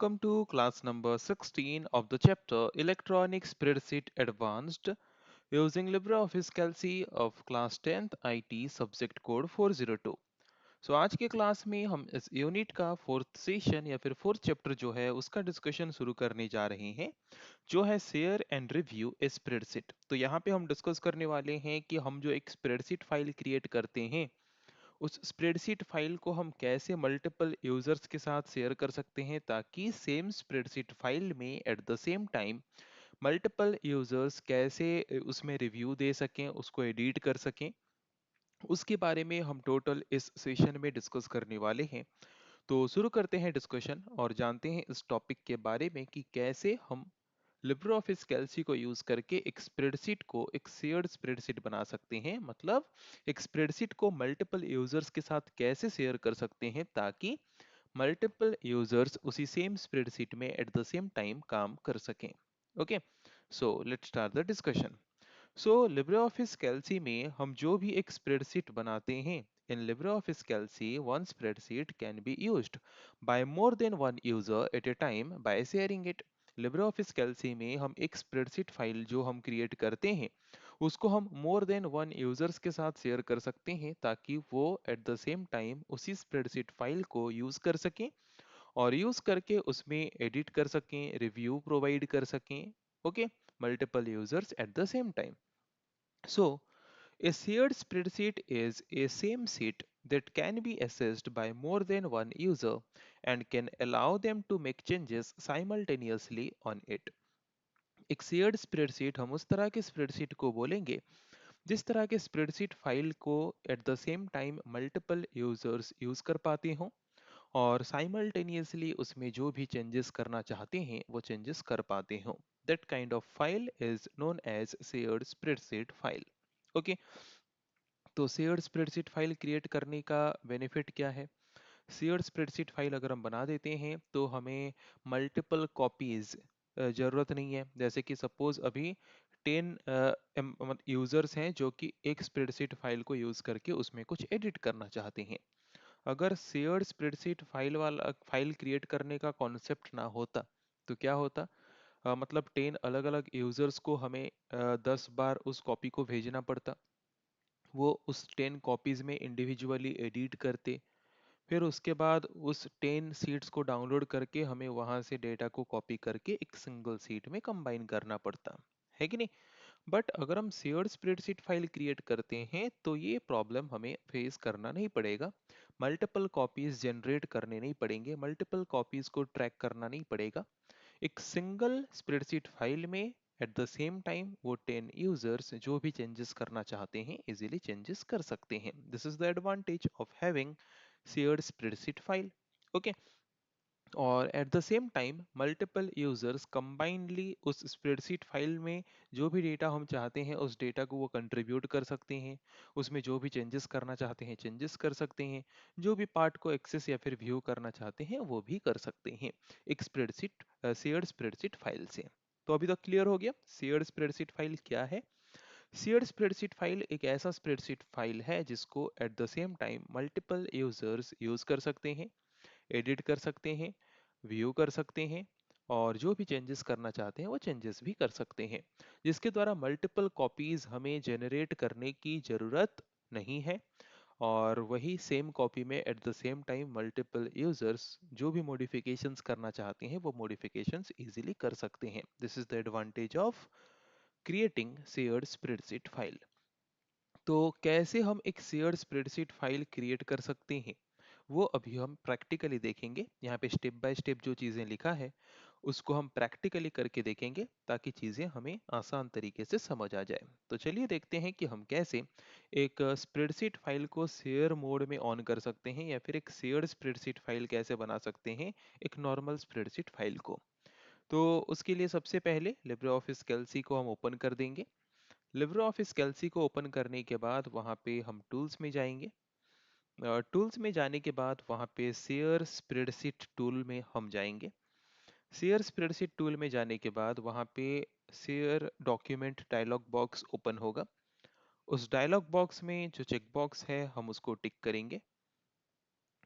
welcome to class number 16 of the chapter Electronic Spreadsheet Advanced using LibreOffice Calc of class 10th IT subject code 402। सो आज के class में हम इस unit का fourth session या फिर फोर्थ चैप्टर जो है उसका डिस्कशन शुरू करने जा रहे हैं, जो है share and review A spreadsheet. तो यहाँ पे हम डिस्कस करने वाले हैं कि हम जो एक स्प्रेडशीट फाइल क्रिएट करते हैं उस स्प्रेडशीट फाइल को हम कैसे मल्टीपल यूजर्स के साथ शेयर कर सकते हैं ताकि सेम स्प्रेडशीट फाइल में at the same time multiple users कैसे उसमें रिव्यू दे सकें, उसको एडिट कर सकें। उसके बारे में हम टोटल इस सेशन में डिस्कस करने वाले हैं। तो शुरू करते हैं डिस्कशन और जानते हैं इस टॉपिक के बारे में कि कैसे हम लिब्रे ऑफिस कैल्सी को यूज करके एक स्प्रेडशीट को एक शेयर्ड स्प्रेडशीट बना सकते हैं। मतलब एक स्प्रेडशीट को मल्टीपल यूजर्स के साथ कैसे शेयर कर सकते हैं ताकि मल्टीपल यूजर्स उसी सेम स्प्रेडशीट में एट द सेम टाइम काम कर सकें। Okay, so let's start the discussion. So LibreOffice Calc में हम जो भी एक स्प्रेडशीट बनाते हैं, in LibreOffice Calc one spreadsheet can be used by more than one user at a time by sharing it। LibreOffice Calc में हम एक स्प्रेडशीट फाइल जो हम क्रिएट करते हैं उसको हम मोर देन वन यूजर्स के साथ शेयर कर सकते हैं ताकि वो एट द सेम टाइम उसी स्प्रेडशीट फाइल को यूज कर सकें और यूज करके उसमें एडिट कर सकें, रिव्यू प्रोवाइड कर सकें। Okay, multiple users at the same time. So, a shared spreadsheet is a same sheet that can be accessed by more than one user and can allow them to make changes simultaneously on it। एक shared spreadsheet हम उस तरह के spreadsheet को बोलेंगे जिस तरह के स्प्रेडशीट फाइल को eight the same time multiple users use कर पाते हों और साइमल्टेनियसली उसमें जो भी चेंजेस करना चाहते हैं वो चेंजेस कर पाते हों। That kind of file is known as shared spreadsheet file. Okay, तो शेयर्ड स्प्रेडशीट फाइल क्रिएट करने का बेनिफिट क्या है? शेयर्ड स्प्रेडशीट फाइल अगर हम बना देते हैं तो हमें मल्टीपल कॉपीज जरूरत नहीं है। जैसे कि सपोज अभी 10 यूजर्स हैं जो कि एक स्प्रेडशीट फाइल को यूज करके उसमें कुछ एडिट करना चाहते हैं। अगर शेयर्ड स्प्रेडशीट फाइल वाला फाइल क्रिएट करने का कॉन्सेप्ट ना होता तो क्या होता? मतलब 10 अलग अलग यूजर्स को हमें 10 बार उस कॉपी को भेजना पड़ता। वो उस 10 कॉपीज में इंडिविजुअली एडिट करते, फिर उसके बाद उस 10 सीट्स को डाउनलोड करके हमें वहां से डेटा को कॉपी करके एक सिंगल सीट में कंबाइन करना पड़ता है कि नहीं। बट अगर हम शेयर्ड स्प्रेडशीट फाइल क्रिएट करते हैं तो ये प्रॉब्लम हमें फेस करना नहीं पड़ेगा। मल्टीपल कॉपीज जनरेट करने नहीं पड़ेंगे, मल्टीपल कॉपीज को ट्रैक करना नहीं पड़ेगा। एक सिंगल स्प्रेडशीट फाइल में एट द सेम टाइम वो 10 यूजर्स जो भी चेंजेस करना चाहते हैं इजीली चेंजेस कर सकते हैं। This is the advantage of having shared spreadsheet file. Okay, और at the same time multiple users combinely उस स्प्रेडशीट फाइल में जो भी डेटा हम चाहते हैं उस डेटा को वो कंट्रीब्यूट कर सकते हैं। उसमें जो भी चेंजेस करना चाहते हैं चेंजेस कर सकते हैं, जो भी पार्ट को एक्सेस या फिर व्यू करना चाहते हैं वो भी कर सकते हैं एक स्प्रेडशीट शेयर्ड स्प्रेडशीट फाइल से। तो अभी तक क्लियर हो गया शेयर्ड स्प्रेडशीट फाइल क्या है। शेयर्ड स्प्रेडशीट फाइल एक ऐसा स्प्रेडशीट फाइल है जिसको eight the same time multiple users use कर सकते हैं, एडिट कर सकते हैं, व्यू कर सकते हैं और जो भी चेंजेस करना चाहते हैं वो चेंजेस भी कर सकते हैं, जिसके द्वारा मल्टीपल कॉपीज हमें जनरेट करने की जरूरत नहीं है। और वही सेम कॉपी में at the same time multiple users जो भी मॉडिफिकेशंस करना चाहते हैं वो मॉडिफिकेशंस इजीली कर सकते हैं। This is the advantage of creating shared spreadsheet file. तो कैसे हम एक शेयर्ड स्प्रेडशीट फाइल क्रिएट कर सकते हैं वो अभी हम प्रैक्टिकली देखेंगे। यहाँ पे स्टेप बाय स्टेप जो चीज़ें लिखा है उसको हम प्रैक्टिकली करके देखेंगे ताकि चीज़ें हमें आसान तरीके से समझ आ जाए। तो चलिए देखते हैं कि हम कैसे एक स्प्रेडशीट फाइल को शेयर मोड में ऑन कर सकते हैं या फिर एक शेयर्ड स्प्रेडशीट फाइल कैसे बना सकते हैं एक नॉर्मल स्प्रेडशीट फाइल को। तो उसके लिए सबसे पहले लिब्रे ऑफिस कैल्सी को हम ओपन कर देंगे। लिब्रे ऑफिस कैल्सी को ओपन करने के बाद वहाँ पे हम टूल्स में जाएंगे। टूल्स में जाने के बाद वहाँ पे शेयर स्प्रेडशीट टूल में हम जाएंगे। शेयर स्प्रेडशीट टूल में जाने के बाद वहाँ पे share document dialog box open होगा। उस डायलॉग बॉक्स में जो चेक बॉक्स है हम उसको टिक करेंगे।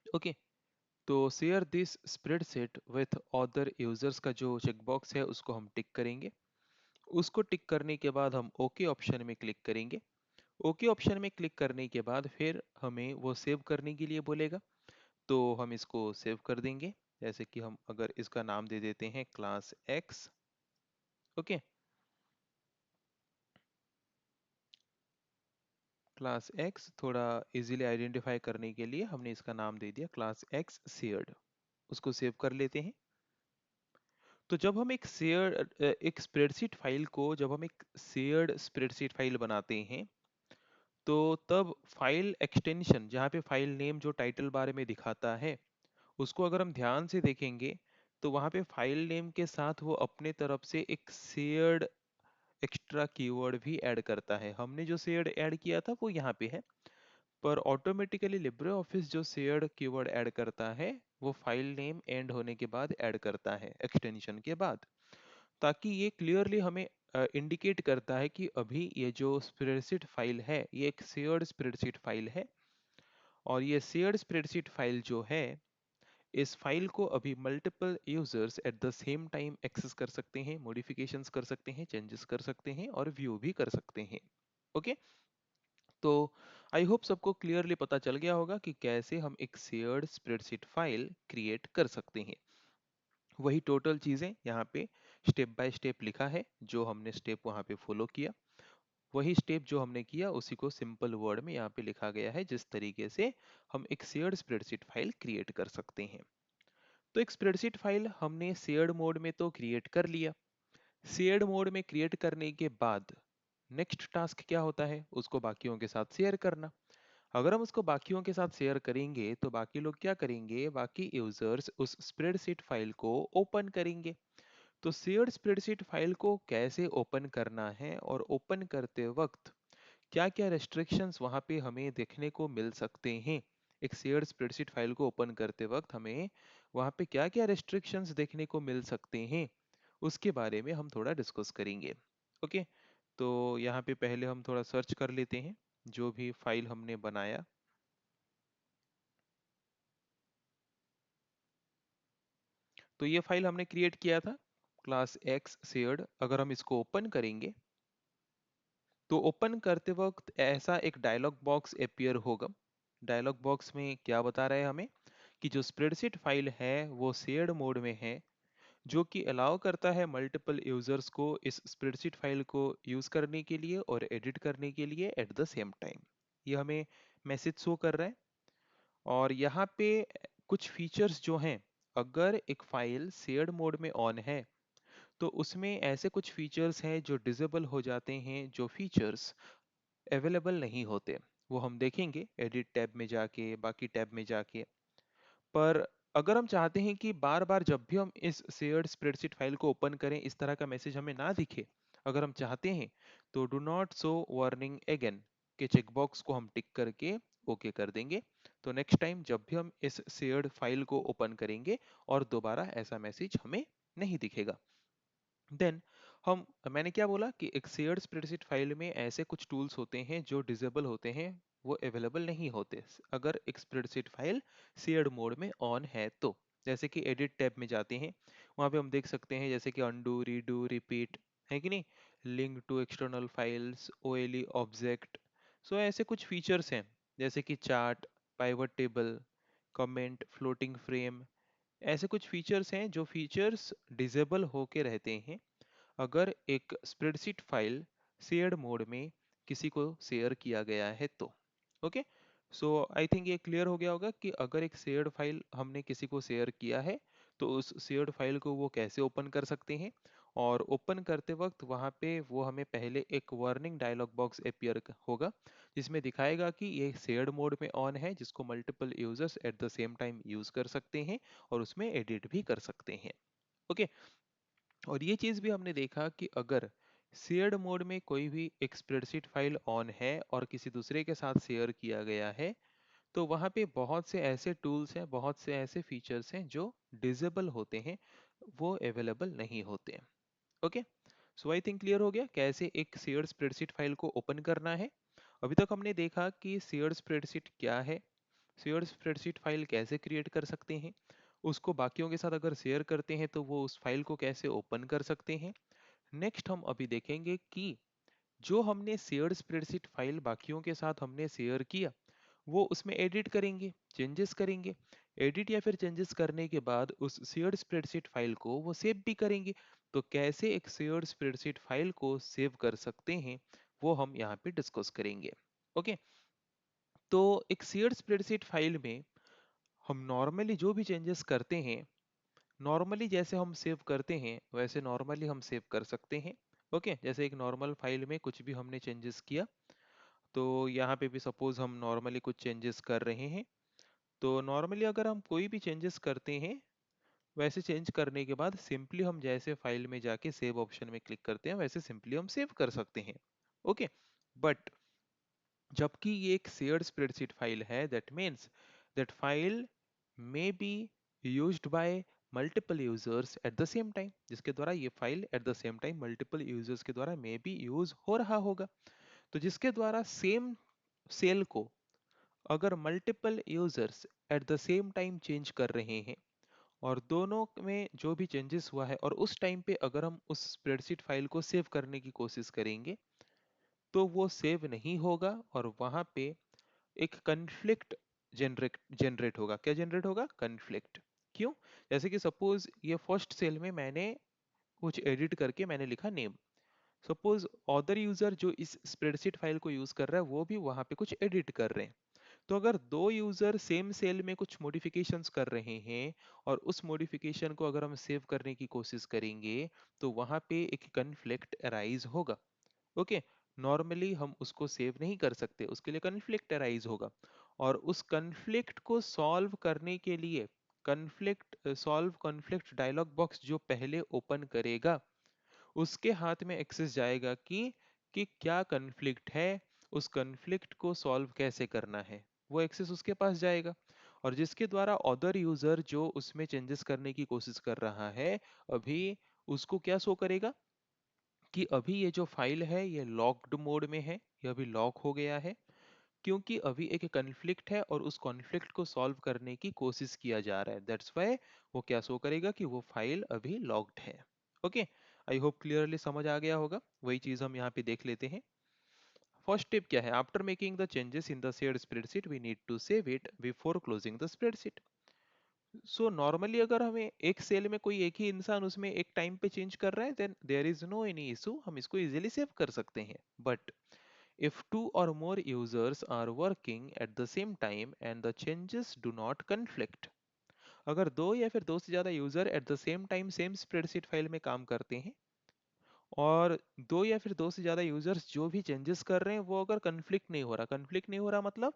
ओके, तो share this spreadsheet with other users का जो चेकबॉक्स है उसको हम टिक करेंगे। उसको टिक करने के बाद हम ओके ऑप्शन में क्लिक करेंगे। ओके ऑप्शन में क्लिक करने के बाद फिर हमें वो सेव करने के लिए बोलेगा, तो हम इसको सेव कर देंगे। जैसे कि हम अगर इसका नाम दे देते हैं class x. Okay, class x थोड़ा इजीली आइडेंटिफाई करने के लिए हमने इसका नाम दे दिया क्लास एक्स शेयर्ड। उसको सेव कर लेते हैं। तो जब हम एक स्प्रेडशीट फाइल को जब हम एक शेयर्ड स्प्रेडशीट फाइल बनाते हैं, तो तब फाइल एक्सटेंशन जहाँ पे फाइल नेम जो टाइटल बारे में दिखाता है उसको अगर हम ध्यान से देखेंगे, तो वहाँ पे फाइल नेम के साथ वो अपने तरफ से एक शेयर्ड एक्स्ट्रा कीवर्ड भी ऐड करता है। हमने जो शेयर्ड ऐड किया था वो यहाँ पे है, पर ऑटोमेटिकली लिब्रे ऑफिस जो शेयर्ड कीवर्ड ऐड करता है वो फाइल नेम एंड होने के बाद ऐड करता है एक्सटेंशन के बाद, ताकि ये क्लियरली हमें इंडिकेट करता है कि अभी ये जो स्प्रेडशीट फाइल है ये एक शेयर्ड स्प्रेडशीट फाइल है। और ये शेयर्ड स्प्रेडशीट फाइल जो है, इस फाइल को अभी multiple users at the same time access कर सकते हैं, मॉडिफिकेशंस कर सकते हैं, चेंजेस कर सकते हैं और व्यू भी कर सकते हैं। ओके, तो आई होप सबको क्लियरली पता चल गया होगा कि कैसे हम एक शेयर्ड स्प्रेडशीट फाइल क्रिएट कर सकते हैं। वही टोटल चीजें यहाँ पे स्टेप बाय स्टेप लिखा है, जो हमने स्टेप वहाँ पे फॉलो किया, वही स्टेप जो हमने किया उसी को सिंपल वर्ड में यहाँ पे लिखा गया है, जिस तरीके से हम एक शेयर्ड स्प्रेडशीट फाइल क्रिएट कर सकते हैं। तो एक स्प्रेडशीट फाइल हमने शेयर्ड मोड में तो क्रिएट कर लिया। शेयर्ड मोड में क्रिएट करने के बाद नेक्स्ट टास्क क्या होता है, उसको बाकियों के साथ शेयर करना। अगर हम उसको बाकियों के साथ शेयर करेंगे तो बाकी लोग क्या करेंगे, बाकी यूजर्स उस स्प्रेडशीट फाइल को ओपन करेंगे। तो शेयर्ड स्प्रेडशीट फाइल को कैसे ओपन करना है और ओपन करते वक्त क्या क्या रेस्ट्रिक्शंस वहां पे हमें देखने को मिल सकते हैं, एक शेयर्ड स्प्रेडशीट फाइल को ओपन करते वक्त हमें वहां पे क्या क्या रेस्ट्रिक्शंस देखने को मिल सकते हैं, उसके बारे में हम थोड़ा डिस्कस करेंगे। ओके, तो यहाँ पे पहले हम थोड़ा सर्च कर लेते हैं जो भी फाइल हमने बनाया। तो ये फाइल हमने क्रिएट किया था क्लास एक्स शेयर्ड। अगर हम इसको ओपन करेंगे तो ओपन करते वक्त ऐसा एक डायलॉग बॉक्स अपीयर होगा। डायलॉग बॉक्स में क्या बता रहा है हमें कि जो स्प्रेडशीट फाइल है वो शेयर्ड मोड में है, जो कि अलाउ करता है मल्टीपल यूजर्स को इस स्प्रेडशीट फाइल को यूज करने के लिए और एडिट करने के लिए एट द सेम टाइम। ये हमें मैसेज शो कर रहा है। और यहाँ पे कुछ फीचर्स जो हैं, अगर एक फाइल शेयर्ड मोड में ऑन है तो उसमें ऐसे कुछ फीचर्स हैं जो डिसेबल हो जाते हैं, जो फीचर्स अवेलेबल नहीं होते। वो हम देखेंगे एडिट टैब में जाके, बाकी टैब में जाके। पर अगर हम चाहते हैं कि बार बार जब भी हम इस शेयर्ड स्प्रेडशीट फाइल को ओपन करें इस तरह का मैसेज हमें ना दिखे, अगर हम चाहते हैं तो do not show warning again के चेकबॉक्स को हम टिक करके ओके कर देंगे। तो नेक्स्ट टाइम जब भी हम इस शेयर्ड फाइल को ओपन करेंगे और दोबारा ऐसा मैसेज हमें नहीं दिखेगा। देन हम मैंने क्या बोला कि एक शेयर्ड स्प्रेडशीट फाइल में ऐसे कुछ टूल्स होते हैं जो डिसेबल होते हैं, वो अवेलेबल नहीं होते अगर एक स्प्रेडशीट फाइल शेयर्ड मोड में ऑन है तो। जैसे कि एडिट टैब में जाते हैं, वहां पे हम देख सकते हैं जैसे कि अनडू, रीडू, रिपीट, है कि नहीं, link to external files, OLE object. So ऐसे कुछ फीचर्स हैं जैसे कि chart, pivot table, comment, floating frame. ऐसे कुछ फीचर्स हैं जो फीचर्स डिसेबल होके रहते हैं अगर एक स्प्रेडशीट फाइल शेयर्ड मोड में किसी को शेयर किया गया है तो। ओके, सो आई थिंक ये क्लियर हो गया होगा कि अगर एक शेयर्ड फाइल हमने किसी को शेयर किया है तो उस शेयर्ड फाइल को वो कैसे ओपन कर सकते हैं। और ओपन करते वक्त वहाँ पे वो हमें पहले एक वार्निंग डायलॉग बॉक्स अपीयर होगा, जिसमें दिखाएगा कि ये शेयर्ड मोड में ऑन है, जिसको multiple users at the same time use कर सकते हैं और उसमें एडिट भी कर सकते हैं। ओके, और ये चीज भी हमने देखा कि अगर शेयर्ड मोड में कोई भी एक स्प्रेडशीट फाइल ऑन है और किसी दूसरे के साथ शेयर किया गया है, तो वहाँ पे बहुत से ऐसे टूल्स हैं, बहुत से ऐसे फीचर्स हैं जो डिसेबल होते हैं, वो अवेलेबल नहीं होते हैं। Okay, so I think clear हो गया कैसे एक शेयर्ड स्प्रेडशीट फाइल को ओपन करना है। अभी तक हमने देखा कि शेयर्ड स्प्रेडशीट क्या है, शेयर्ड स्प्रेडशीट फाइल कैसे क्रिएट कर सकते हैं, उसको बाकियों के साथ अगर शेयर करते हैं तो वो उस फाइल को कैसे ओपन कर सकते हैं। नेक्स्ट हम अभी देखेंगे कि जो हमने शेयर्ड स्प्रेडशीट फाइल बाकियों के साथ हमने शेयर किया, वो उसमें एडिट करेंगे, चेंजेस करेंगे। एडिट या फिर चेंजेस करने के बाद उस शेयर्ड स्प्रेडशीट फाइल को वो सेव भी करेंगे। तो कैसे एक शेयर्ड स्प्रेडशीट फाइल को सेव कर सकते हैं, वो हम यहाँ पे डिस्कस करेंगे। ओके, तो एक शेयर्ड स्प्रेडशीट फाइल में हम नॉर्मली जो भी चेंजेस करते हैं, नॉर्मली जैसे हम सेव करते हैं वैसे नॉर्मली हम सेव कर सकते हैं। ओके, जैसे एक नॉर्मल फाइल में कुछ भी हमने चेंजेस किया, तो यहाँ पे भी सपोज हम नॉर्मली कुछ चेंजेस कर रहे हैं, तो नॉर्मली अगर हम कोई भी चेंजेस करते हैं, वैसे चेंज करने के बाद सिंपली हम जैसे फाइल में जाके सेव ऑप्शन में क्लिक करते हैं वैसे सिंपली हम सेव कर सकते हैं। ओके, बट जबकि ये एक शेयर्ड स्प्रेडशीट फाइल है, that means that file may be used by multiple users at the same time, जिसके द्वारा ये file eight the same time multiple users के द्वारा मे बी यूज हो रहा होगा। तो जिसके द्वारा सेम सेल को अगर multiple users at the same time change कर रहे हैं, और दोनों में जो भी चेंजेस हुआ है और उस टाइम पे अगर हम उस स्प्रेडशीट फाइल को सेव करने की कोशिश करेंगे, तो वो सेव नहीं होगा और वहां पे एक कन्फ्लिक्ट जनरेट जनरेट होगा। क्या जनरेट होगा? कन्फ्लिक्ट। क्यों? जैसे कि सपोज ये फर्स्ट सेल में मैंने कुछ एडिट करके मैंने लिखा नेम, सपोज अदर यूजर जो इस स्प्रेडशीट फाइल को यूज कर रहा है वो भी वहां पे कुछ एडिट कर रहे हैं। तो अगर दो यूजर सेम सेल में कुछ मॉडिफिकेशंस कर रहे हैं और उस मॉडिफिकेशन को अगर हम सेव करने की कोशिश करेंगे, तो वहां पे एक कन्फ्लिक्ट अराइज होगा। ओके, नॉर्मली हम उसको सेव नहीं कर सकते, उसके लिए कन्फ्लिक्ट अराइज होगा। और उस कन्फ्लिक्ट को सॉल्व करने के लिए कन्फ्लिक्ट डायलॉग बॉक्स जो पहले ओपन करेगा, उसके हाथ में एक्सेस जाएगा कि क्या कन्फ्लिक्ट है, उस कन्फ्लिक्ट को सॉल्व कैसे करना है, वो एक्सेस उसके पास जाएगा। और जिसके द्वारा अदर यूजर जो उसमें चेंजेस करने की कोशिश कर रहा है, अभी उसको क्या शो करेगा कि अभी ये जो फाइल है ये लॉक्ड मोड में है, ये अभी लॉक हो गया है, क्योंकि अभी एक कॉन्फ्लिक्ट है और उस कॉन्फ्लिक्ट को सॉल्व करने की कोशिश किया जा रहा है। दैट्स व्हाई वो क्या शो करेगा कि वो फाइल अभी लॉक्ड है। ओके, आई होप क्लियरली समझ आ गया होगा। वही चीज हम यहाँ पे देख लेते हैं। फर्स्ट टिप क्या है? After making the changes in the shared spreadsheet we need to save it before closing the spreadsheet. So normally अगर हमें एक सेल में कोई एक ही इंसान उसमें एक टाइम पे चेंज कर रहा है, then there is no any issue, हम इसको इजीली सेव कर सकते हैं। But if two or more users are working at the same time and the changes do not conflict, अगर दो या फिर दो से ज्यादा user eight the same time same spreadsheet file में काम करते हैं, और दो या फिर दो से ज्यादा यूजर्स जो भी चेंजेस कर रहे हैं वो अगर कन्फ्लिक्ट नहीं हो रहा, कन्फ्लिक्ट नहीं हो रहा मतलब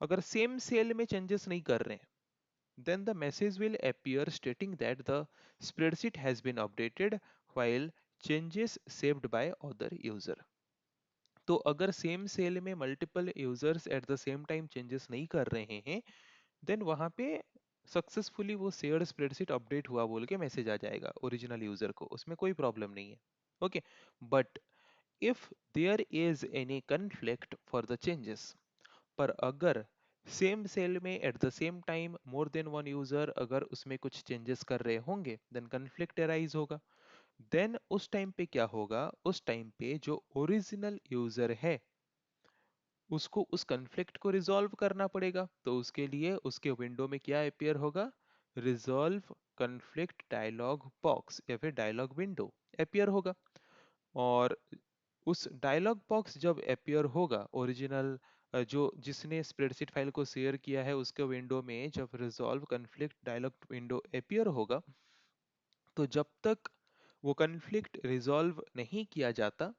अगर सेम सेल में चेंजेस नहीं कर रहे हैं, then the message will appear stating that the spreadsheet has been updated while changes saved by other user। तो अगर सेम सेल में multiple users at the same time changes नहीं कर रहे हैं, देन वहां पे सक्सेसफुली वो शेयर्ड स्प्रेडशीट अपडेट हुआ बोल के मैसेज आ जाएगा ओरिजिनल यूजर को, उसमें कोई प्रॉब्लम नहीं है। Okay, but if there is any conflict for the changes, पर अगर सेम सेल में at the same time more than one user अगर उसमें कुछ चेंजेस कर रहे होंगे, देन कन्फ्लिक्ट अराइज होगा। देन उस टाइम पे क्या होगा? उस टाइम पे जो ओरिजिनल यूजर है उसको उस कन्फ्लिक्ट को रिजॉल्व करना पड़ेगा। तो उसके लिए उसके विंडो में क्या अपियर होगा? रिजॉल्व कन्फ्लिक्ट डायलॉग बॉक्स या फिर डायलॉग विंडो अपियर होगा। और उस डायलॉग बॉक्स जब अपियर होगा, ओरिजिनल जो जिसने स्प्रेडशीट फाइल को शेयर किया है उसके विंडो में जब resolve conflict dialog window appear होगा, तो जब तक वो कन्फ्लिक्ट रिजॉल्व नहीं किया जाता,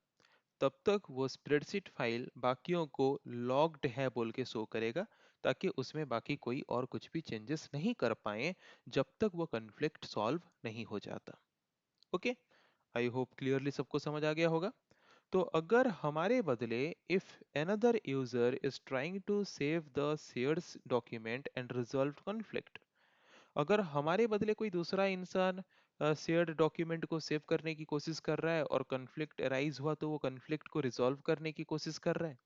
तब तक वो स्प्रेडशीट फाइल बाकियों को लॉग्ड है बोल के शो करेगा, ताकि उसमें बाकी कोई और कुछ भी चेंजेस नहीं कर पाए जब तक वो कन्फ्लिक्ट सॉल्व नहीं हो जाता। ओके, आई होप क्लियरली सबको समझ आ गया होगा। तो अगर हमारे बदले if another user is trying to save the shared document and resolve conflict, अगर हमारे बदले कोई दूसरा इंसान शेयर्ड डॉक्यूमेंट को सेव करने की कोशिश कर रहा है और कन्फ्लिक्ट अराइज हुआ तो वो कन्फ्लिक्ट को रिजॉल्व करने की कोशिश कर रहा है,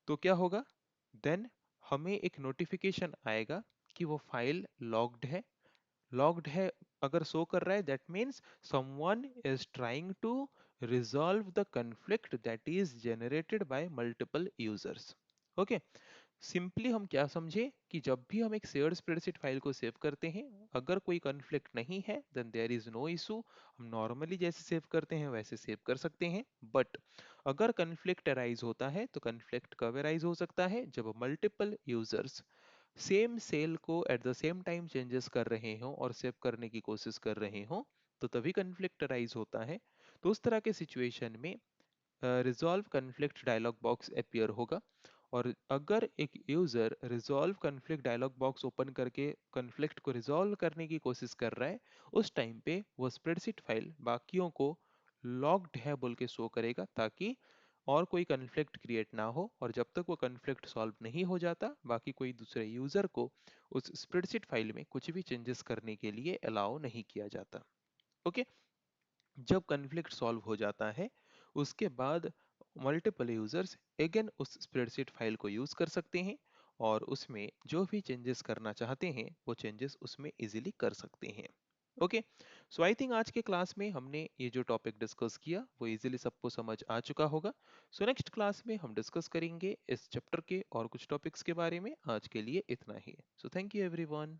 तो क्या होगा? देन हमें एक नोटिफिकेशन आएगा कि वो फाइल लॉग्ड है अगर शो कर रहा है that means someone is trying to resolve the conflict that is generated by multiple users. Okay, simply हम क्या समझे कि जब भी हम एक शेयर्ड स्प्रेडशीट फाइल को सेव करते हैं, अगर कोई कन्फ्लिक्ट नहीं है then there is no issue, हम नॉर्मली जैसे सेव करते हैं वैसे सेव कर सकते हैं। बट अगर कन्फ्लिक्ट अराइज होता है तो कन्फ्लिक्ट कब अराइज हो सकता है, जब मल्टीपल यूजर्स सेम सेल को eight the same time changes कर रहे हो और सेव करने की कोशिश कर रहे हो, तो तभी कन्फ्लिक्ट अराइज होता है। तो उस तरह के सिचुएशन में resolve conflict dialog box appear होगा। और अगर एक user resolve conflict dialog box open करके कन्फ्लिक्ट को रिजॉल्व करने की कोशिश कर रहा है, उस टाइम पे वो स्प्रेडशीट फाइल बाकियों को लॉक्ड है बोल के शो करेगा, ताकि और कोई कन्फ्लिक्ट क्रिएट ना हो। और जब तक वो कन्फ्लिक्ट सॉल्व नहीं हो जाता, बाकी कोई दूसरे यूजर को उस स्प्रेडशीट फाइल में कुछ भी चेंजेस करने के लिए अलाउ नहीं किया जाता। ओके, जब कन्फ्लिक्ट सॉल्व हो जाता है उसके बाद मल्टीपल यूजर्स अगेन उस स्प्रेडशीट फाइल को यूज कर सकते हैं और उसमें जो भी चेंजेस करना चाहते हैं वो चेंजेस उसमें इजीली कर सकते हैं। ओके, सो आई थिंक आज के क्लास में हमने ये जो टॉपिक डिस्कस किया वो इजीली सबको समझ आ चुका होगा। सो नेक्स्ट क्लास में हम डिस्कस करेंगे इस चैप्टर के और कुछ टॉपिक्स के बारे में। आज के लिए इतना ही। So thank you everyone.